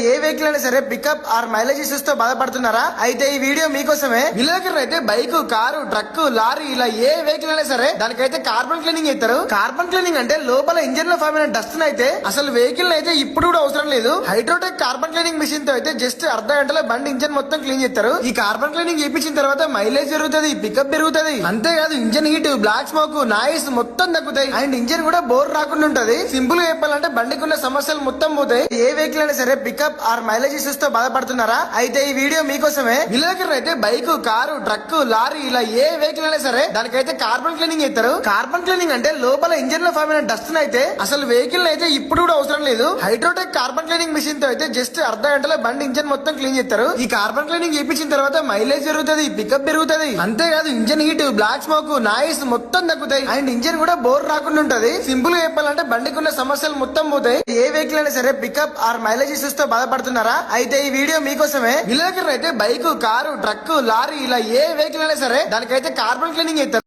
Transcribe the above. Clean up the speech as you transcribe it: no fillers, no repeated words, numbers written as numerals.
ఏ vehicle అయినా సరే pickup are mileage issues తో బాధపడుతున్నారా? అయితే ఈ వీడియో మీకోసమే. విలేకరులు అయితే బైక్, కారు, ట్రక్, లారీ ఇలా ఏ వెహికల్ అయినా సరే దానికైతే కార్బన్ క్లీనింగ్ ఇస్తారు. కార్బన్ క్లీనింగ్ అంటే లోపల ఇంజిన్ లో ఫామ్ అయిన డస్ట్ అయితే అసలు వెహికల్ అయితే ఇప్పుడు కూడా అవసరం లేదు. హైడ్రోటెక్ కార్బన్ క్లీనింగ్ మిషన్ తో అయితే జస్ట్ అర్ధ గంటలో బండి ఇంజన్ మొత్తం క్లీన్ చేస్తారు. ఈ కార్బన్ క్లీనింగ్ చేయించిన తర్వాత మైలేజ్ పెరుగుతుంది, పికప్ పెరుగుతుంది. అంతేకాదు engine heat, black smoke, noise మొత్తం తగ్గుతాయి. అండ్ ఇంజన్ కూడా బోర్ రాకుండా ఉంటది. సింపుల్ గా చెప్పాలంటే బండికి ఉన్న సమస్యలు మొత్తం పోతాయి. ఏ వెహికల్ అయినా సరే పికప్ ఆర్ మైలేజ్ ఇష్యూస్ తో బాధపడుతున్నారా? అయితే ఈ వీడియో మీకోసమే. విలేకరులు అయితే బైక్, కారు, ట్రక్, లారీ ఇలా ఏ వెహికల్ అయినా సరే దానికైతే కార్బన్ క్లీనింగ్ ఇస్తారు. కార్బన్ క్లీనింగ్ అంటే లోపల ఇంజన్ లో ఫామ్ అయిన డస్ట్ అయితే అసలు వెహికల్ అయితే ఇప్పుడు కూడా అవసరం లేదు. హైడ్రోటెక్ కార్బన్ క్లీనింగ్ మిషన్ తో అయితే జస్ట్ అర్ధ గంటలో బండి ఇంజన్ మొత్తం క్లీన్ చేస్తారు. ఈ కార్బన్ క్లీనింగ్ చేయించిన తర్వాత మైలేజ్ పెరుగుతుంది, పికప్ పెరుగుతుంది. అంతేకాదు engine heat, black smoke, noise మొత్తం తగ్గుతాయి. అండ్ ఇంజన్ కూడా బోర్ రాకుండా ఉంటది. సింపుల్ గా చెప్పాలంటే బండికి ఉన్న సమస్యలు మొత్తం పోతాయి. ఏ వెహికల్ అయినా సరే పికప్ ఆర్ మైలేజ్ ఇష్యూస్ తో బాధపడుతున్నారా? అయితే ఈ వీడియో మీకోసమే. విలేకరులు అయితే బైక్, కారు, ట్రక్, లారీ ఇలా ఏ వెహికల్ అయినా సరే దానికైతే కార్బన్ క్లీనింగ్ ఇస్తారు.